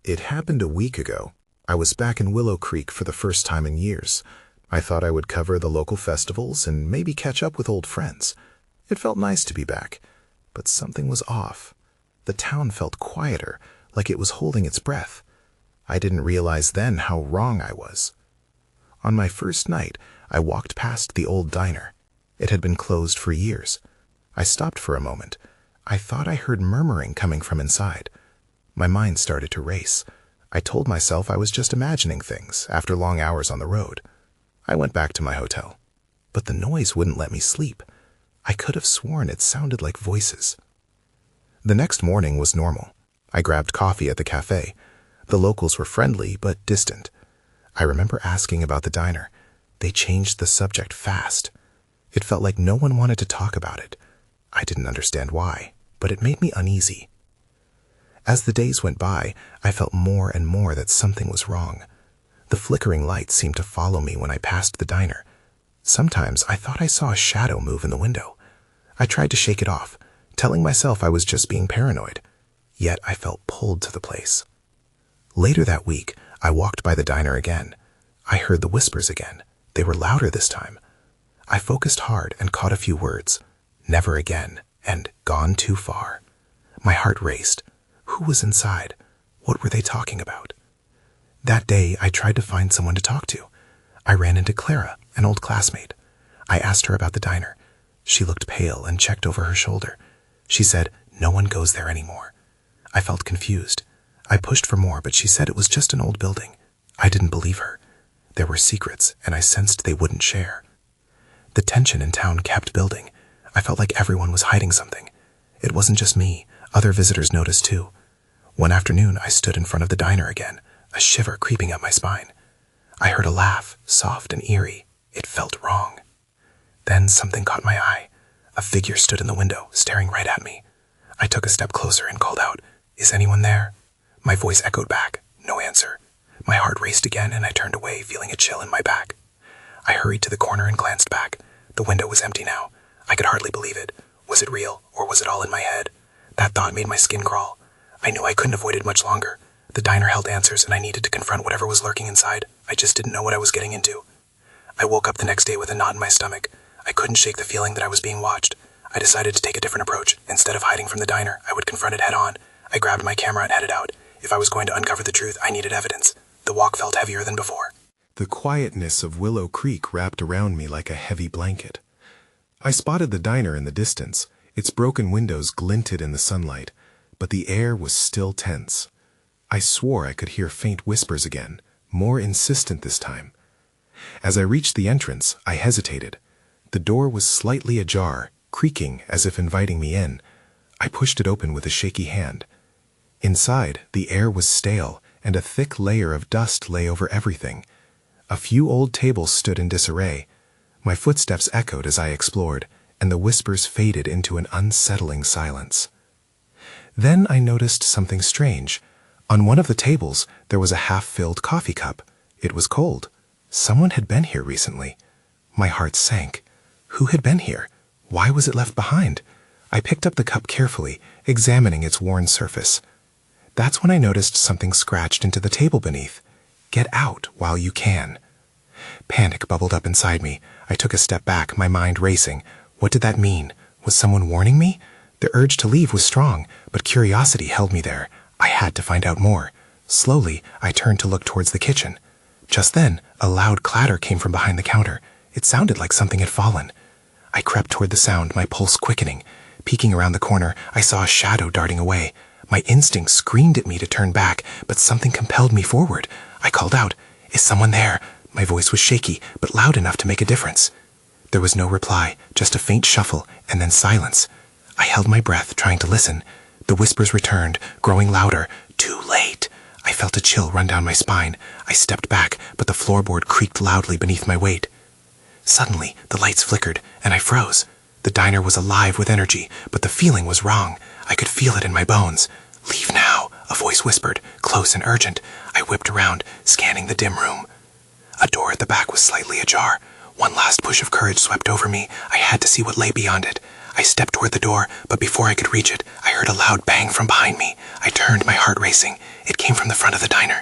It happened a week ago. I was back in Willow Creek for the first time in years. I thought I would cover the local festivals and maybe catch up with old friends. It felt nice to be back, but something was off. The town felt quieter, like it was holding its breath. I didn't realize then how wrong I was. On my first night, I walked past the old diner. It had been closed for years. I stopped for a moment. I thought I heard murmuring coming from inside. My mind started to race. I told myself I was just imagining things after long hours on the road. I went back to my hotel, but the noise wouldn't let me sleep. I could have sworn it sounded like voices. The next morning was normal. I grabbed coffee at the cafe. The locals were friendly but distant. I remember asking about the diner. They changed the subject fast. It felt like no one wanted to talk about it. I didn't understand why, but it made me uneasy. As the days went by, I felt more and more that something was wrong. The flickering lights seemed to follow me when I passed the diner. Sometimes I thought I saw a shadow move in the window. I tried to shake it off, telling myself I was just being paranoid. Yet I felt pulled to the place. Later that week, I walked by the diner again. I heard the whispers again. They were louder this time. I focused hard and caught a few words. Never again, and gone too far. My heart raced. Who was inside? What were they talking about? That day, I tried to find someone to talk to. I ran into Clara, an old classmate. I asked her about the diner. She looked pale and checked over her shoulder. She said, "No one goes there anymore." I felt confused. I pushed for more, but she said it was just an old building. I didn't believe her. There were secrets, and I sensed they wouldn't share. The tension in town kept building. I felt like everyone was hiding something. It wasn't just me. Other visitors noticed too. One afternoon, I stood in front of the diner again, a shiver creeping up my spine. I heard a laugh, soft and eerie. It felt wrong. Then something caught my eye. A figure stood in the window, staring right at me. I took a step closer and called out, "Is anyone there?" My voice echoed back. No answer. My heart raced again, and I turned away, feeling a chill in my back. I hurried to the corner and glanced back. The window was empty now. I could hardly believe it. Was it real, or was it all in my head? That thought made my skin crawl. I knew I couldn't avoid it much longer. The diner held answers, and I needed to confront whatever was lurking inside. I just didn't know what I was getting into. I woke up the next day with a knot in my stomach. I couldn't shake the feeling that I was being watched. I decided to take a different approach. Instead of hiding from the diner, I would confront it head-on. I grabbed my camera and headed out. If I was going to uncover the truth, I needed evidence. The walk felt heavier than before. The quietness of Willow Creek wrapped around me like a heavy blanket. I spotted the diner in the distance. Its broken windows glinted in the sunlight, but the air was still tense. I swore I could hear faint whispers again, more insistent this time. As I reached the entrance, I hesitated. The door was slightly ajar, creaking as if inviting me in. I pushed it open with a shaky hand. Inside, the air was stale, and a thick layer of dust lay over everything. A few old tables stood in disarray. My footsteps echoed as I explored, and the whispers faded into an unsettling silence. Then I noticed something strange. On one of the tables, there was a half-filled coffee cup. It was cold. Someone had been here recently. My heart sank. Who had been here? Why was it left behind? I picked up the cup carefully, examining its worn surface. That's when I noticed something scratched into the table beneath. "Get out while you can." Panic bubbled up inside me. I took a step back, my mind racing. What did that mean? Was someone warning me? The urge to leave was strong, but curiosity held me there. I had to find out more. Slowly, I turned to look towards the kitchen. Just then, a loud clatter came from behind the counter. It sounded like something had fallen. I crept toward the sound, my pulse quickening. Peeking around the corner, I saw a shadow darting away. My instinct screamed at me to turn back, but something compelled me forward. I called out, "Is someone there?" My voice was shaky, but loud enough to make a difference. There was no reply, just a faint shuffle, and then silence. I held my breath, trying to listen. The whispers returned, growing louder. "Too late." I felt a chill run down my spine. I stepped back, but the floorboard creaked loudly beneath my weight. Suddenly, the lights flickered, and I froze. The diner was alive with energy, but the feeling was wrong. I could feel it in my bones. "Leave now," a voice whispered, close and urgent. I whipped around, scanning the dim room. A door at the back was slightly ajar. One last push of courage swept over me. I had to see what lay beyond it. I stepped toward the door, but before I could reach it, I heard a loud bang from behind me. I turned, my heart racing. It came from the front of the diner.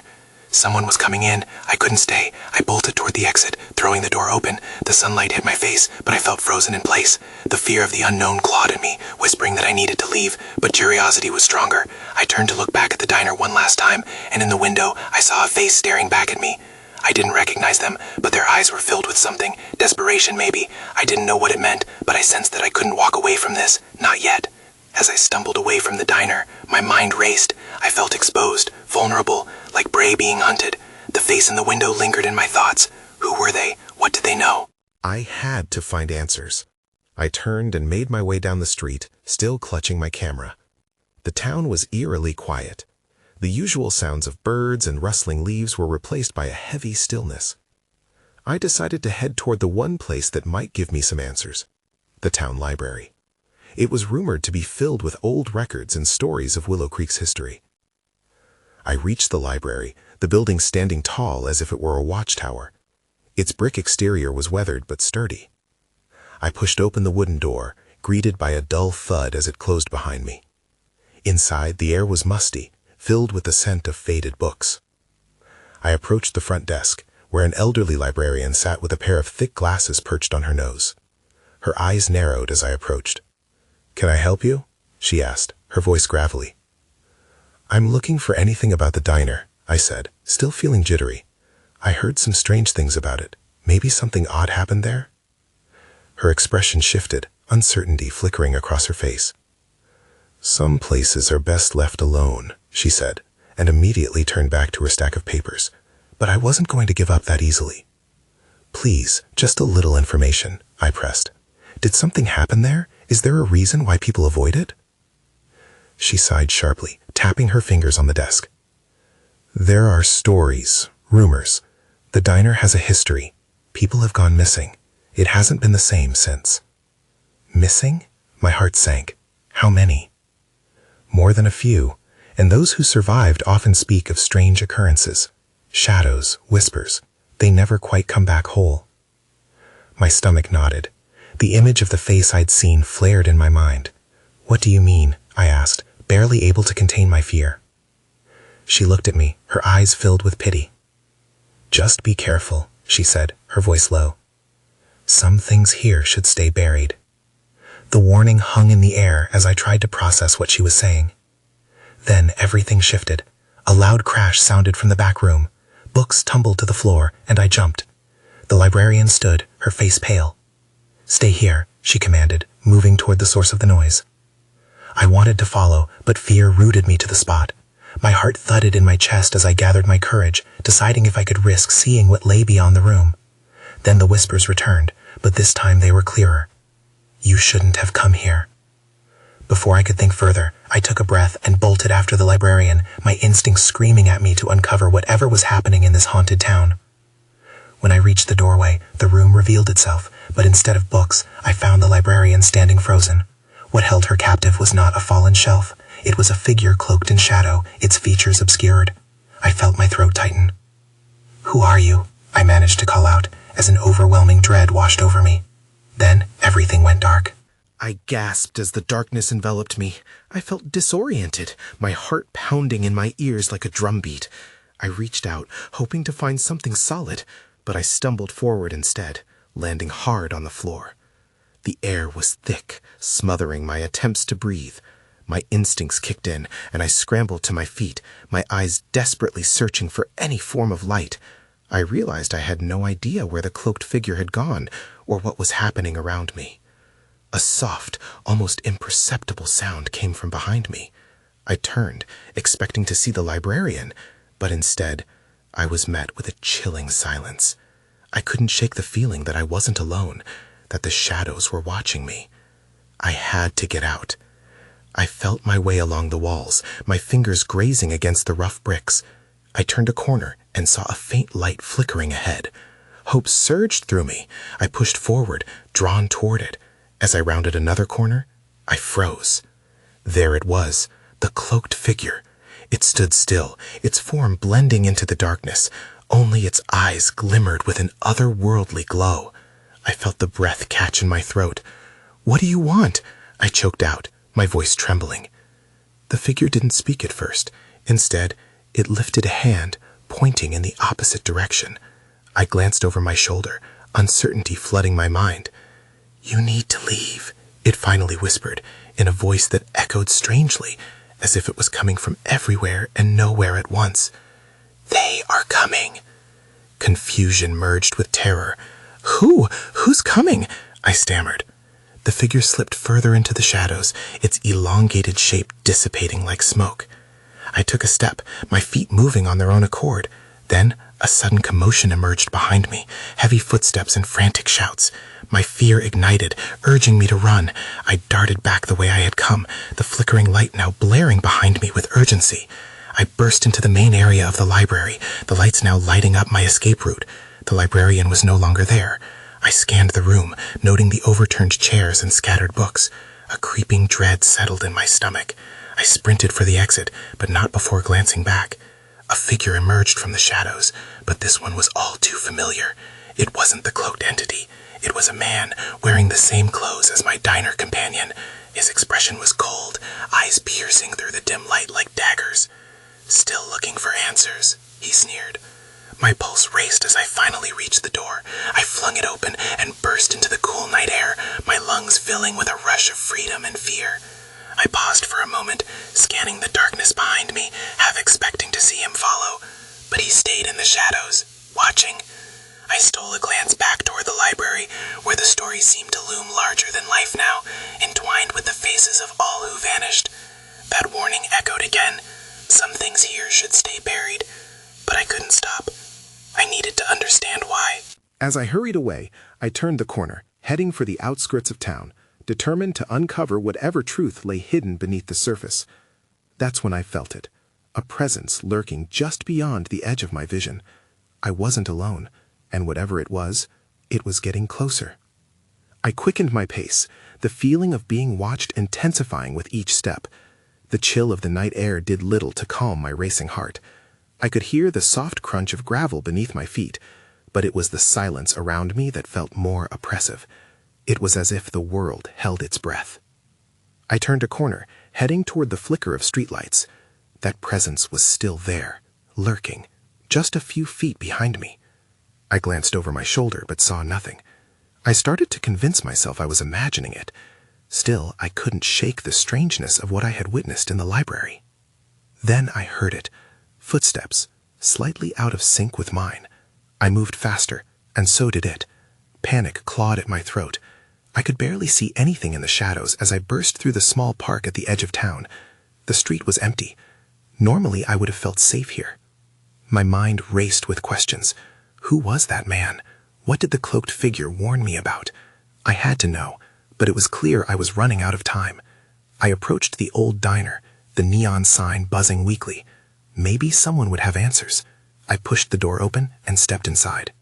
Someone was coming in. I couldn't stay. I bolted toward the exit, throwing the door open. The sunlight hit my face, but I felt frozen in place. The fear of the unknown clawed at me, whispering that I needed to leave, but curiosity was stronger. I turned to look back at the diner one last time, and in the window, I saw a face staring back at me. I didn't recognize them, but their eyes were filled with something. Desperation, maybe. I didn't know what it meant, but I sensed that I couldn't walk away from this. Not yet. As I stumbled away from the diner, my mind raced. I felt exposed, vulnerable, like prey being hunted. The face in the window lingered in my thoughts. Who were they? What did they know? I had to find answers. I turned and made my way down the street, still clutching my camera. The town was eerily quiet. The usual sounds of birds and rustling leaves were replaced by a heavy stillness. I decided to head toward the one place that might give me some answers: the town library. It was rumored to be filled with old records and stories of Willow Creek's history. I reached the library, the building standing tall as if it were a watchtower. Its brick exterior was weathered but sturdy. I pushed open the wooden door, greeted by a dull thud as it closed behind me. Inside, the air was musty, filled with the scent of faded books. I approached the front desk, where an elderly librarian sat with a pair of thick glasses perched on her nose. Her eyes narrowed as I approached. "Can I help you?" she asked, her voice gravelly. "I'm looking for anything about the diner," I said, still feeling jittery. "I heard some strange things about it. Maybe something odd happened there?" Her expression shifted, uncertainty flickering across her face. "Some places are best left alone," she said, and immediately turned back to her stack of papers. But I wasn't going to give up that easily. "Please, just a little information," I pressed. "Did something happen there? Is there a reason why people avoid it?" She sighed sharply, tapping her fingers on the desk. "There are stories, rumors. The diner has a history. People have gone missing. It hasn't been the same since." "Missing?" My heart sank. "How many?" "More than a few, and those who survived often speak of strange occurrences. Shadows, whispers. They never quite come back whole." My stomach knotted. The image of the face I'd seen flared in my mind. "What do you mean?" I asked, barely able to contain my fear. She looked at me, her eyes filled with pity. "Just be careful," she said, her voice low. "Some things here should stay buried." The warning hung in the air as I tried to process what she was saying. Then everything shifted. A loud crash sounded from the back room. Books tumbled to the floor, and I jumped. The librarian stood, her face pale. "Stay here," she commanded, moving toward the source of the noise. I wanted to follow, but fear rooted me to the spot. My heart thudded in my chest as I gathered my courage, deciding if I could risk seeing what lay beyond the room. Then the whispers returned, but this time they were clearer. "You shouldn't have come here." Before I could think further, I took a breath and bolted after the librarian, my instincts screaming at me to uncover whatever was happening in this haunted town. When I reached the doorway, the room revealed itself, but instead of books, I found the librarian standing frozen. What held her captive was not a fallen shelf. It was a figure cloaked in shadow, its features obscured. I felt my throat tighten. "Who are you?" I managed to call out, as an overwhelming dread washed over me. Then everything went dark. I gasped as the darkness enveloped me. I felt disoriented, my heart pounding in my ears like a drumbeat. I reached out, hoping to find something solid, but I stumbled forward instead, landing hard on the floor. The air was thick, smothering my attempts to breathe. My instincts kicked in, and I scrambled to my feet, my eyes desperately searching for any form of light. I realized I had no idea where the cloaked figure had gone, or what was happening around me. A soft, almost imperceptible sound came from behind me. I turned, expecting to see the librarian, but instead, I was met with a chilling silence. I couldn't shake the feeling that I wasn't alone, that the shadows were watching me. I had to get out. I felt my way along the walls, my fingers grazing against the rough bricks. I turned a corner and saw a faint light flickering ahead. Hope surged through me. I pushed forward, drawn toward it. As I rounded another corner, I froze. There it was, the cloaked figure. It stood still, its form blending into the darkness. Only its eyes glimmered with an otherworldly glow. I felt the breath catch in my throat. "What do you want?" I choked out, my voice trembling. The figure didn't speak at first. Instead, it lifted a hand, pointing in the opposite direction. I glanced over my shoulder, uncertainty flooding my mind. "You need to leave," it finally whispered, in a voice that echoed strangely, as if it was coming from everywhere and nowhere at once. "They are coming." Confusion merged with terror. Who's coming?" I stammered. The figure slipped further into the shadows, its elongated shape dissipating like smoke. I took a step, my feet moving on their own accord. Then a sudden commotion emerged behind me, heavy footsteps and frantic shouts. My fear ignited, urging me to run. I darted back the way I had come, the flickering light now blaring behind me with urgency. I burst into the main area of the library, the lights now lighting up my escape route. The librarian was no longer there. I scanned the room, noting the overturned chairs and scattered books. A creeping dread settled in my stomach. I sprinted for the exit, but not before glancing back. A figure emerged from the shadows, but this one was all too familiar. It wasn't the cloaked entity. It was a man, wearing the same clothes as my diner companion. His expression was cold, eyes piercing through the dim light like daggers. "Still looking for answers," he sneered. My pulse raced as I finally reached the door. I flung it open and burst into the cool night air, my lungs filling with a rush of freedom and fear. I paused for a moment, scanning the darkness behind me, half expecting to see him follow. But he stayed in the shadows, watching. I stole a glance back toward the library, where the story seemed to loom larger than life now, entwined with the faces of all who vanished. That warning echoed again. Some things here should stay buried. But I couldn't stop. I needed to understand why. As I hurried away, I turned the corner, heading for the outskirts of town, determined to uncover whatever truth lay hidden beneath the surface. That's when I felt it, a presence lurking just beyond the edge of my vision. I wasn't alone, and whatever it was getting closer. I quickened my pace, the feeling of being watched intensifying with each step. The chill of the night air did little to calm my racing heart. I could hear the soft crunch of gravel beneath my feet, but it was the silence around me that felt more oppressive. It was as if the world held its breath. I turned a corner, heading toward the flicker of streetlights. That presence was still there, lurking, just a few feet behind me. I glanced over my shoulder but saw nothing. I started to convince myself I was imagining it. Still, I couldn't shake the strangeness of what I had witnessed in the library. Then I heard it. Footsteps, slightly out of sync with mine. I moved faster, and so did it. Panic clawed at my throat. I could barely see anything in the shadows as I burst through the small park at the edge of town. The street was empty. Normally, I would have felt safe here. My mind raced with questions. Who was that man? What did the cloaked figure warn me about? I had to know, but it was clear I was running out of time. I approached the old diner, the neon sign buzzing weakly. Maybe someone would have answers. I pushed the door open and stepped inside.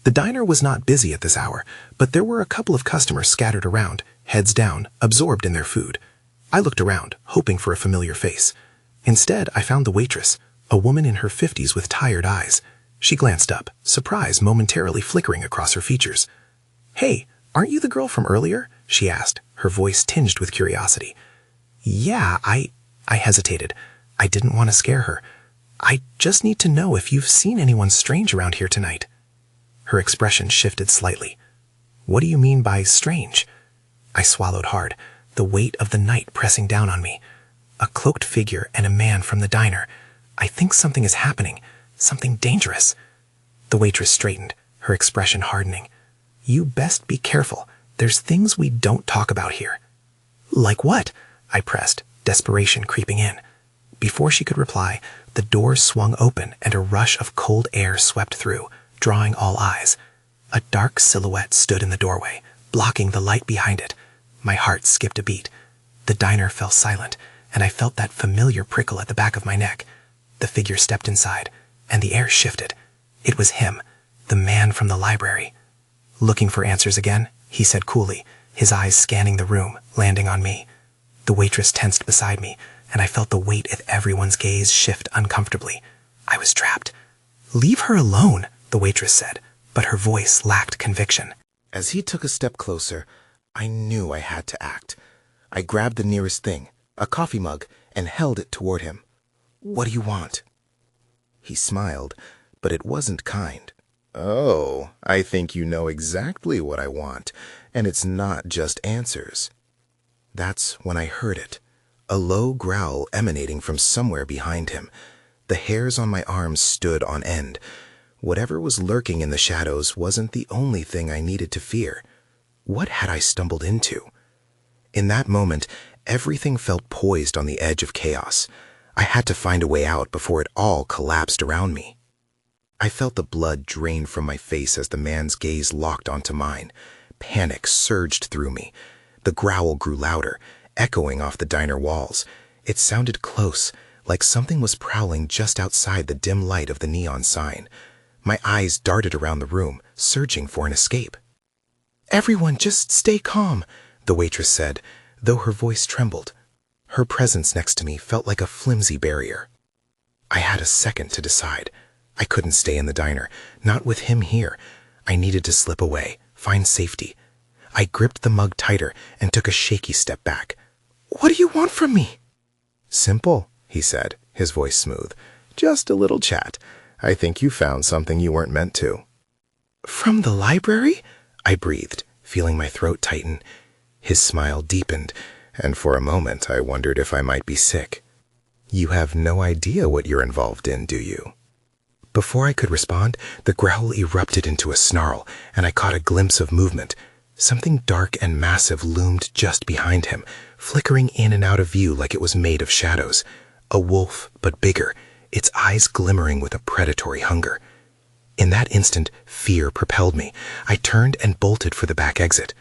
The diner was not busy at this hour, but there were a couple of customers scattered around, heads down, absorbed in their food. I looked around, hoping for a familiar face. Instead, I found the waitress, a woman in her 50s with tired eyes. She glanced up, surprise momentarily flickering across her features. "Hey, aren't you the girl from earlier?" she asked, her voice tinged with curiosity. "Yeah, I hesitated. I didn't want to scare her. "I just need to know if you've seen anyone strange around here tonight." Her expression shifted slightly. "What do you mean by strange?" I swallowed hard, the weight of the night pressing down on me. A cloaked figure and a man from the diner. I think something is happening, something dangerous. The waitress straightened, her expression hardening. "You best be careful. There's things we don't talk about here." "Like what?" I pressed, desperation creeping in. Before she could reply, the door swung open and a rush of cold air swept through, drawing all eyes. A dark silhouette stood in the doorway, blocking the light behind it. My heart skipped a beat. The diner fell silent, and I felt that familiar prickle at the back of my neck. The figure stepped inside, and the air shifted. It was him, the man from the library. "Looking for answers again?" he said coolly, his eyes scanning the room, landing on me. The waitress tensed beside me, and I felt the weight of everyone's gaze shift uncomfortably. I was trapped. "Leave her alone," the waitress said, but her voice lacked conviction. As he took a step closer, I knew I had to act. I grabbed the nearest thing, a coffee mug, and held it toward him. "What do you want?" He smiled, but it wasn't kind. "Oh, I think you know exactly what I want, and it's not just answers." That's when I heard it, a low growl emanating from somewhere behind him. The hairs on my arms stood on end. Whatever was lurking in the shadows wasn't the only thing I needed to fear. What had I stumbled into? In that moment, everything felt poised on the edge of chaos. I had to find a way out before it all collapsed around me. I felt the blood drain from my face as the man's gaze locked onto mine. Panic surged through me. The growl grew louder, echoing off the diner walls. It sounded close, like something was prowling just outside the dim light of the neon sign. My eyes darted around the room, searching for an escape. "Everyone, just stay calm," the waitress said, though her voice trembled. Her presence next to me felt like a flimsy barrier. I had a second to decide. I couldn't stay in the diner, not with him here. I needed to slip away, find safety. I gripped the mug tighter and took a shaky step back. "What do you want from me?" "Simple," he said, his voice smooth. "Just a little chat. I think you found something you weren't meant to." "From the library?" I breathed, feeling my throat tighten. His smile deepened, and for a moment I wondered if I might be sick. "You have no idea what you're involved in, do you?" Before I could respond, the growl erupted into a snarl, and I caught a glimpse of movement. Something dark and massive loomed just behind him, flickering in and out of view like it was made of shadows. A wolf, but bigger, its eyes glimmering with a predatory hunger. In that instant, fear propelled me. I turned and bolted for the back exit.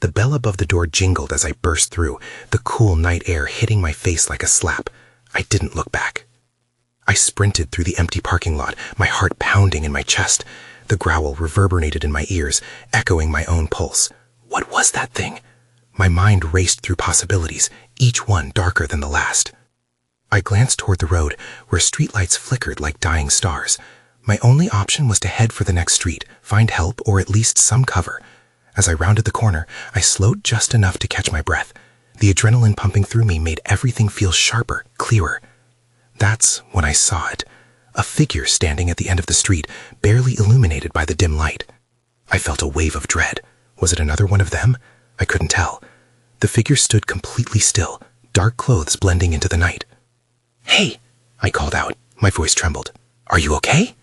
The bell above the door jingled as I burst through, the cool night air hitting my face like a slap. I didn't look back. I sprinted through the empty parking lot, my heart pounding in my chest. The growl reverberated in my ears, echoing my own pulse. What was that thing? My mind raced through possibilities, each one darker than the last. I glanced toward the road, where streetlights flickered like dying stars. My only option was to head for the next street, find help, or at least some cover. As I rounded the corner, I slowed just enough to catch my breath. The adrenaline pumping through me made everything feel sharper, clearer. That's when I saw it. A figure standing at the end of the street, barely illuminated by the dim light. I felt a wave of dread. Was it another one of them? I couldn't tell. The figure stood completely still, dark clothes blending into the night. "Hey!" I called out. My voice trembled. "Are you okay?"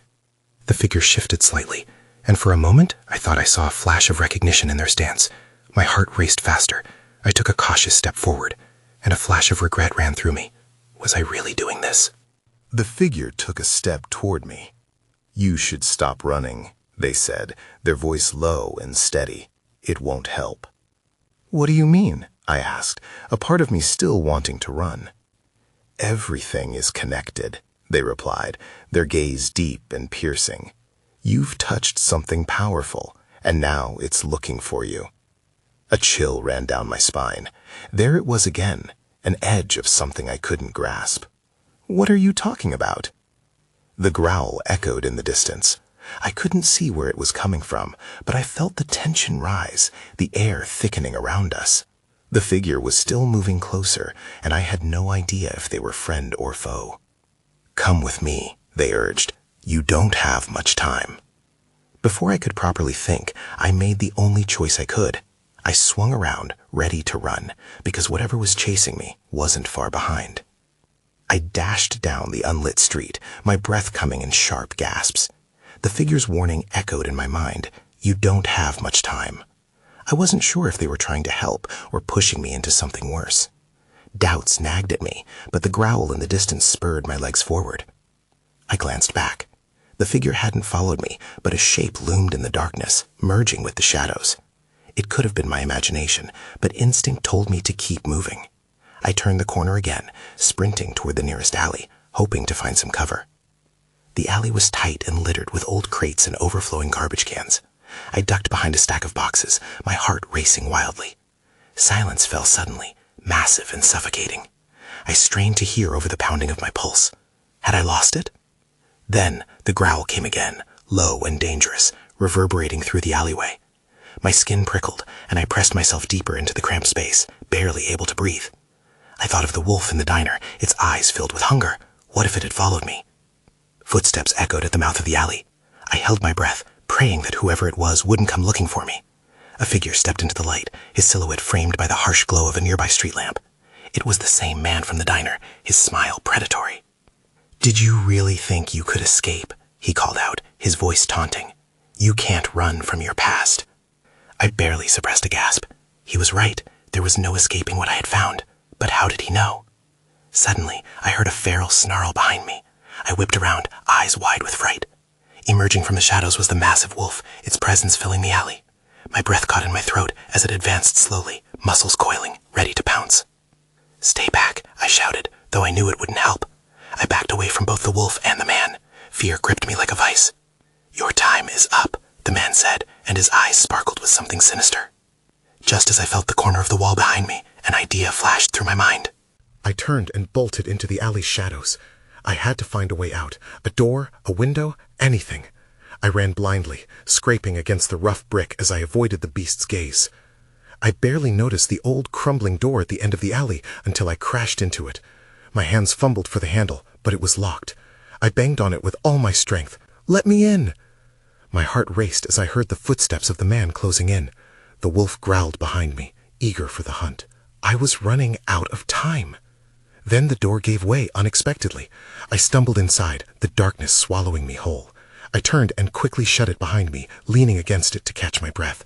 The figure shifted slightly, and for a moment I thought I saw a flash of recognition in their stance. My heart raced faster. I took a cautious step forward, and a flash of regret ran through me. Was I really doing this? The figure took a step toward me. "You should stop running," they said, their voice low and steady. "It won't help." "What do you mean?" I asked, a part of me still wanting to run. "Everything is connected," they replied, their gaze deep and piercing. "You've touched something powerful, and now it's looking for you." A chill ran down my spine. There it was again, an edge of something I couldn't grasp. "What are you talking about?" The growl echoed in the distance. I couldn't see where it was coming from, but I felt the tension rise, the air thickening around us. The figure was still moving closer, and I had no idea if they were friend or foe. "Come with me," they urged. "You don't have much time." Before I could properly think, I made the only choice I could. I swung around, ready to run, because whatever was chasing me wasn't far behind. I dashed down the unlit street, my breath coming in sharp gasps. The figure's warning echoed in my mind. You don't have much time. I wasn't sure if they were trying to help or pushing me into something worse. Doubts nagged at me, but the growl in the distance spurred my legs forward. I glanced back. The figure hadn't followed me, but a shape loomed in the darkness, merging with the shadows. It could have been my imagination, but instinct told me to keep moving. I turned the corner again, sprinting toward the nearest alley, hoping to find some cover. The alley was tight and littered with old crates and overflowing garbage cans. I ducked behind a stack of boxes, my heart racing wildly. Silence fell suddenly, massive and suffocating. I strained to hear over the pounding of my pulse. Had I lost it? Then the growl came again, low and dangerous, reverberating through the alleyway. My skin prickled, and I pressed myself deeper into the cramped space, barely able to breathe. I thought of the wolf in the diner, its eyes filled with hunger. What if it had followed me? Footsteps echoed at the mouth of the alley. I held my breath, praying that whoever it was wouldn't come looking for me. A figure stepped into the light, his silhouette framed by the harsh glow of a nearby street lamp. It was the same man from the diner, his smile predatory. "Did you really think you could escape?" he called out, his voice taunting. "You can't run from your past." I barely suppressed a gasp. He was right. There was no escaping what I had found. But how did he know? Suddenly, I heard a feral snarl behind me. I whipped around, eyes wide with fright. Emerging from the shadows was the massive wolf, its presence filling the alley. My breath caught in my throat as it advanced slowly, muscles coiling, ready to pounce. "Stay back," I shouted, though I knew it wouldn't help. I backed away from both the wolf and the man. Fear gripped me like a vice. "Your time is up," the man said, and his eyes sparkled with something sinister. Just as I felt the corner of the wall behind me, an idea flashed through my mind. I turned and bolted into the alley's shadows. I had to find a way out. A door, a window, anything. I ran blindly, scraping against the rough brick as I avoided the beast's gaze. I barely noticed the old crumbling door at the end of the alley until I crashed into it. My hands fumbled for the handle, but it was locked. I banged on it with all my strength. "Let me in!" My heart raced as I heard the footsteps of the man closing in. The wolf growled behind me, eager for the hunt. I was running out of time. Then the door gave way unexpectedly. I stumbled inside, the darkness swallowing me whole. I turned and quickly shut it behind me, leaning against it to catch my breath.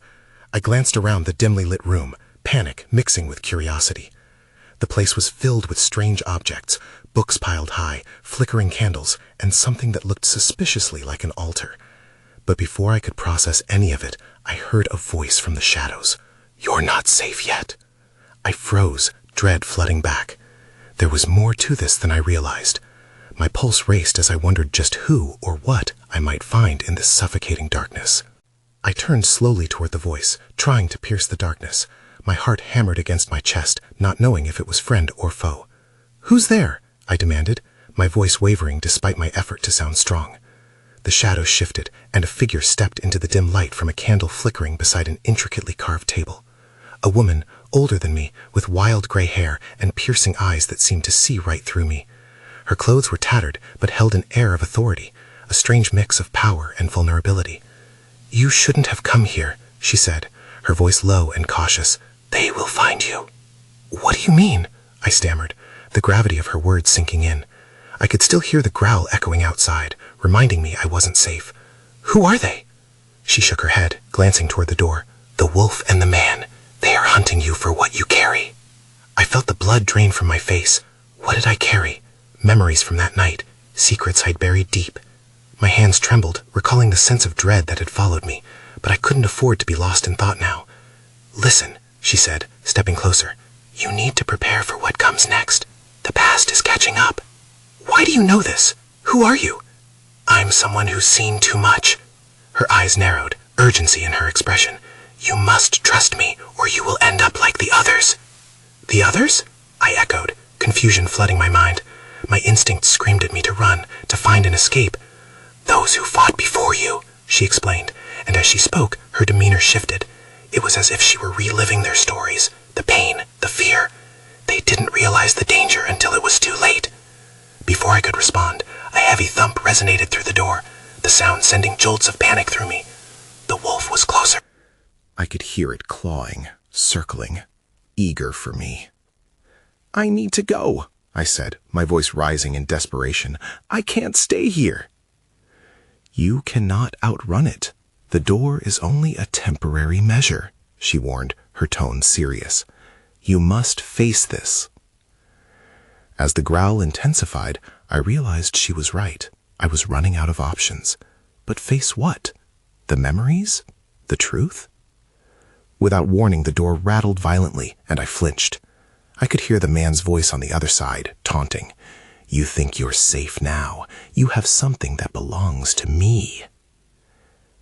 I glanced around the dimly lit room, panic mixing with curiosity. The place was filled with strange objects, books piled high, flickering candles, and something that looked suspiciously like an altar. But before I could process any of it, I heard a voice from the shadows. "You're not safe yet." I froze, dread flooding back. There was more to this than I realized. My pulse raced as I wondered just who or what I might find in this suffocating darkness. I turned slowly toward the voice, trying to pierce the darkness. My heart hammered against my chest, not knowing if it was friend or foe. "Who's there?" I demanded, my voice wavering despite my effort to sound strong. The shadows shifted, and a figure stepped into the dim light from a candle flickering beside an intricately carved table. A woman, older than me, with wild gray hair and piercing eyes that seemed to see right through me. Her clothes were tattered, but held an air of authority, a strange mix of power and vulnerability. "You shouldn't have come here," she said, her voice low and cautious. "They will find you." "What do you mean?" I stammered, the gravity of her words sinking in. I could still hear the growl echoing outside, reminding me I wasn't safe. "Who are they?" She shook her head, glancing toward the door. "The wolf and the man. They are hunting you for what you carry." I felt the blood drain from my face. What did I carry? Memories from that night, secrets I'd buried deep. My hands trembled, recalling the sense of dread that had followed me, but I couldn't afford to be lost in thought now. "Listen," she said, stepping closer. "You need to prepare for what comes next. The past is catching up." "Why do you know this? Who are you?" "I'm someone who's seen too much." Her eyes narrowed, urgency in her expression. "You must trust me, or you will end up like the others." "The others?" I echoed, confusion flooding my mind. My instinct screamed at me to run, to find an escape. "Those who fought before you," she explained, and as she spoke, her demeanor shifted. It was as if she were reliving their stories, the pain, the fear. They didn't realize the danger until it was too late. Before I could respond, a heavy thump resonated through the door, the sound sending jolts of panic through me. The wolf was closer. I could hear it clawing, circling, eager for me. "I need to go," I said, my voice rising in desperation. "I can't stay here." "You cannot outrun it. The door is only a temporary measure," she warned, her tone serious. "You must face this." As the growl intensified, I realized she was right. I was running out of options. But face what? The memories? The truth? Without warning, the door rattled violently, and I flinched. I could hear the man's voice on the other side, taunting. "You think you're safe now. You have something that belongs to me."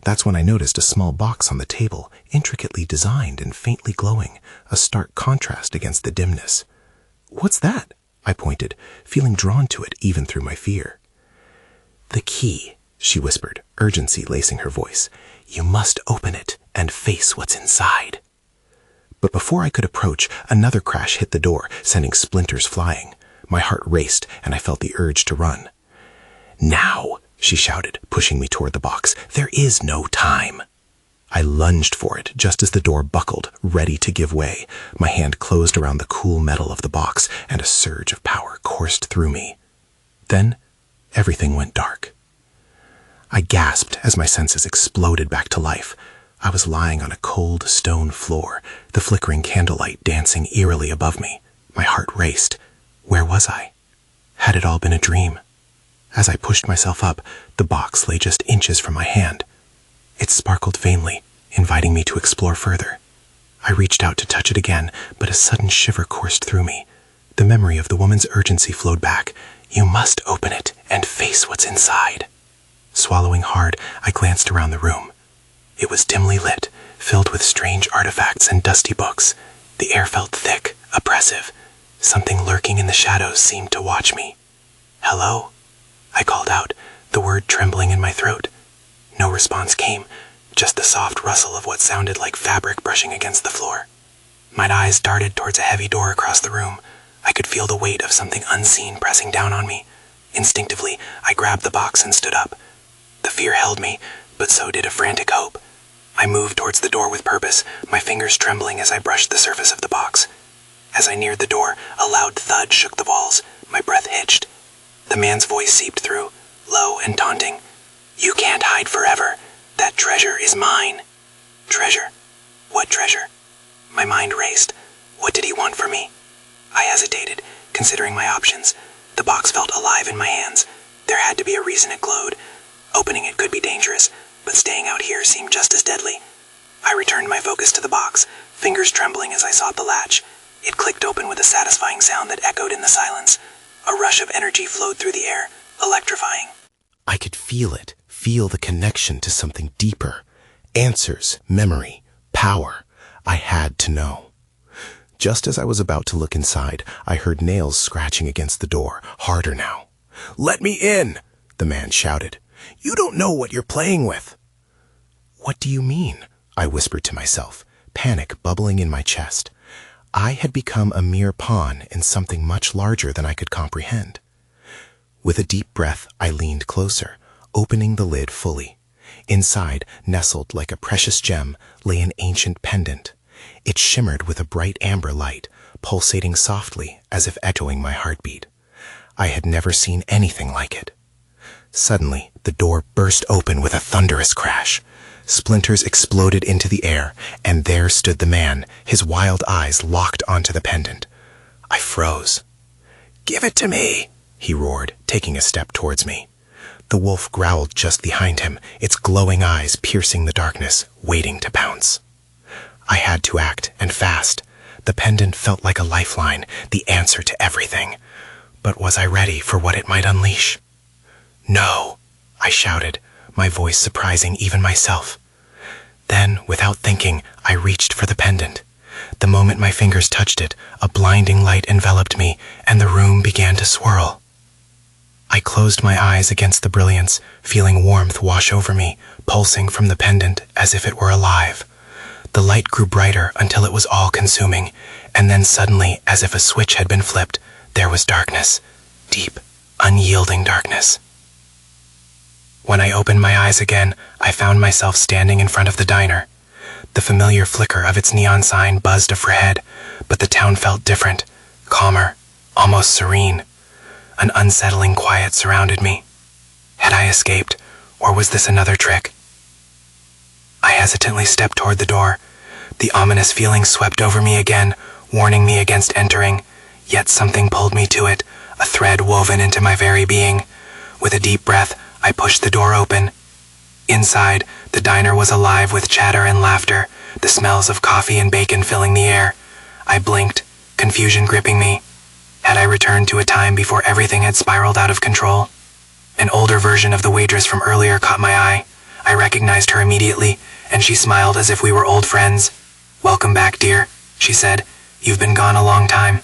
That's when I noticed a small box on the table, intricately designed and faintly glowing, a stark contrast against the dimness. "What's that?" I pointed, feeling drawn to it even through my fear. "The key," she whispered, urgency lacing her voice. "You must open it and face what's inside." But before I could approach, another crash hit the door, sending splinters flying. My heart raced, and I felt the urge to run. "Now!" she shouted, pushing me toward the box. "There is no time." I lunged for it just as the door buckled, ready to give way. My hand closed around the cool metal of the box, and a surge of power coursed through me. Then, everything went dark. I gasped as my senses exploded back to life. I was lying on a cold stone floor, the flickering candlelight dancing eerily above me. My heart raced. Where was I? Had it all been a dream? As I pushed myself up, the box lay just inches from my hand. It sparkled faintly, inviting me to explore further. I reached out to touch it again, but a sudden shiver coursed through me. The memory of the woman's urgency flowed back. "You must open it and face what's inside." Swallowing hard, I glanced around the room. It was dimly lit, filled with strange artifacts and dusty books. The air felt thick, oppressive. Something lurking in the shadows seemed to watch me. "Hello?" I called out, the word trembling in my throat. No response came, just the soft rustle of what sounded like fabric brushing against the floor. My eyes darted towards a heavy door across the room. I could feel the weight of something unseen pressing down on me. Instinctively, I grabbed the box and stood up. The fear held me, but so did a frantic hope. I moved towards the door with purpose, my fingers trembling as I brushed the surface of the box. As I neared the door, a loud thud shook the walls. My breath hitched. The man's voice seeped through, low and taunting. "You can't hide forever. That treasure is mine." Treasure? What treasure? My mind raced. What did he want from me? I hesitated, considering my options. The box felt alive in my hands. There had to be a reason it glowed. Opening it could be dangerous, but staying out here seemed just as deadly. I returned my focus to the box, fingers trembling as I sought the latch. It clicked open with a satisfying sound that echoed in the silence. A rush of energy flowed through the air, electrifying. I could feel it, feel the connection to something deeper. Answers, memory, power. I had to know. Just as I was about to look inside, I heard nails scratching against the door, harder now. "Let me in!" the man shouted. "You don't know what you're playing with." "What do you mean?" I whispered to myself, panic bubbling in my chest. I had become a mere pawn in something much larger than I could comprehend. With a deep breath, I leaned closer, opening the lid fully. Inside, nestled like a precious gem, lay an ancient pendant. It shimmered with a bright amber light, pulsating softly as if echoing my heartbeat. I had never seen anything like it. Suddenly, the door burst open with a thunderous crash. Splinters exploded into the air, and there stood the man, his wild eyes locked onto the pendant. I froze. "Give it to me," he roared, taking a step towards me. The wolf growled just behind him, its glowing eyes piercing the darkness, waiting to pounce. I had to act, and fast. The pendant felt like a lifeline, the answer to everything. But was I ready for what it might unleash? "No," I shouted, my voice surprising even myself. Then, without thinking, I reached for the pendant. The moment my fingers touched it, a blinding light enveloped me, and the room began to swirl. I closed my eyes against the brilliance, feeling warmth wash over me, pulsing from the pendant as if it were alive. The light grew brighter until it was all-consuming, and then suddenly, as if a switch had been flipped, there was darkness. Deep, unyielding darkness. When I opened my eyes again, I found myself standing in front of the diner. The familiar flicker of its neon sign buzzed overhead, but the town felt different, calmer, almost serene. An unsettling quiet surrounded me. Had I escaped, or was this another trick? I hesitantly stepped toward the door. The ominous feeling swept over me again, warning me against entering, yet something pulled me to it, a thread woven into my very being. With a deep breath, I pushed the door open. Inside, the diner was alive with chatter and laughter, the smells of coffee and bacon filling the air. I blinked, confusion gripping me. Had I returned to a time before everything had spiraled out of control? An older version of the waitress from earlier caught my eye. I recognized her immediately, and she smiled as if we were old friends. "Welcome back, dear," she said. "You've been gone a long time."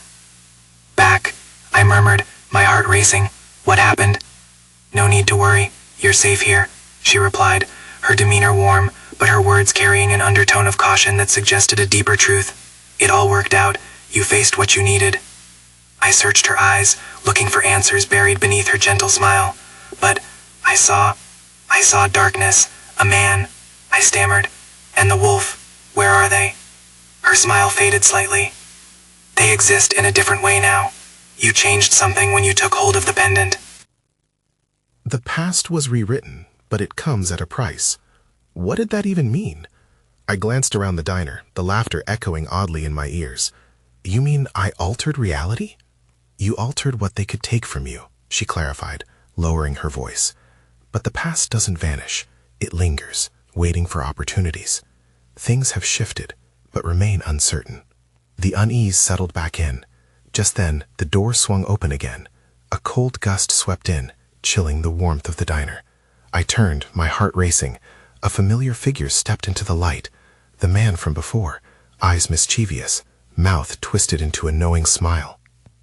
"Back," I murmured, my heart racing. "What happened?" "No need to worry. "You're safe here," she replied, her demeanor warm, but her words carrying an undertone of caution that suggested a deeper truth. "It all worked out. You faced what you needed." I searched her eyes, looking for answers buried beneath her gentle smile. But I saw darkness, a man, I stammered. "And the wolf, where are they?" Her smile faded slightly. "They exist in a different way now. You changed something when you took hold of the pendant." The past was rewritten, but it comes at a price. What did that even mean? I glanced around the diner, the laughter echoing oddly in my ears. "You mean I altered reality?" "You altered what they could take from you," she clarified, lowering her voice. "But the past doesn't vanish. It lingers, waiting for opportunities. Things have shifted, but remain uncertain." The unease settled back in. Just then, the door swung open again. A cold gust swept in, chilling the warmth of the diner. I turned, my heart racing. A familiar figure stepped into the light. The man from before, eyes mischievous, mouth twisted into a knowing smile.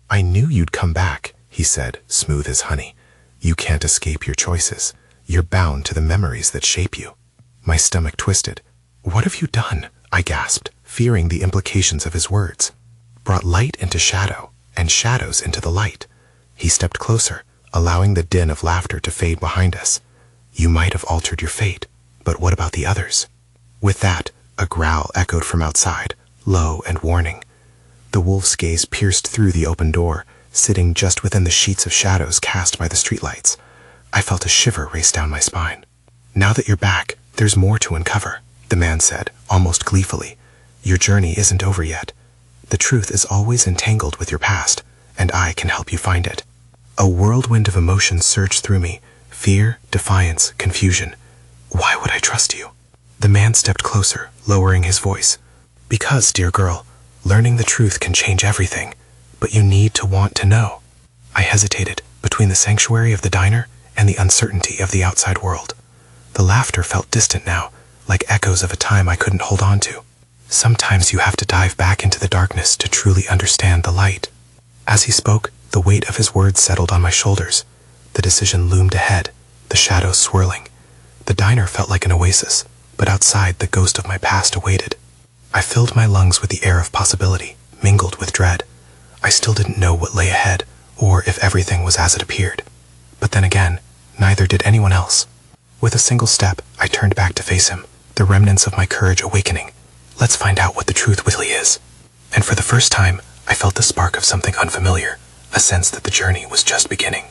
"I knew you'd come back," he said, smooth as honey. "You can't escape your choices. You're bound to the memories that shape you." My stomach twisted. "What have you done?" I gasped, fearing the implications of his words. "Brought light into shadow, and shadows into the light." He stepped closer, allowing the din of laughter to fade behind us. "You might have altered your fate, but what about the others?" With that, a growl echoed from outside, low and warning. The wolf's gaze pierced through the open door, sitting just within the sheets of shadows cast by the streetlights. I felt a shiver race down my spine. "Now that you're back, there's more to uncover," the man said, almost gleefully. "Your journey isn't over yet. The truth is always entangled with your past, and I can help you find it." A whirlwind of emotions surged through me: fear, defiance, confusion. "Why would I trust you?" The man stepped closer, lowering his voice. "Because, dear girl, learning the truth can change everything, but you need to want to know." I hesitated between the sanctuary of the diner and the uncertainty of the outside world. The laughter felt distant now, like echoes of a time I couldn't hold on to. "Sometimes you have to dive back into the darkness to truly understand the light." As he spoke, the weight of his words settled on my shoulders. The decision loomed ahead, the shadows swirling. The diner felt like an oasis, but outside the ghost of my past awaited. I filled my lungs with the air of possibility, mingled with dread. I still didn't know what lay ahead, or if everything was as it appeared. But then again, neither did anyone else. With a single step, I turned back to face him, the remnants of my courage awakening. Let's find out what the truth really is. And for the first time, I felt the spark of something unfamiliar, a sense that the journey was just beginning.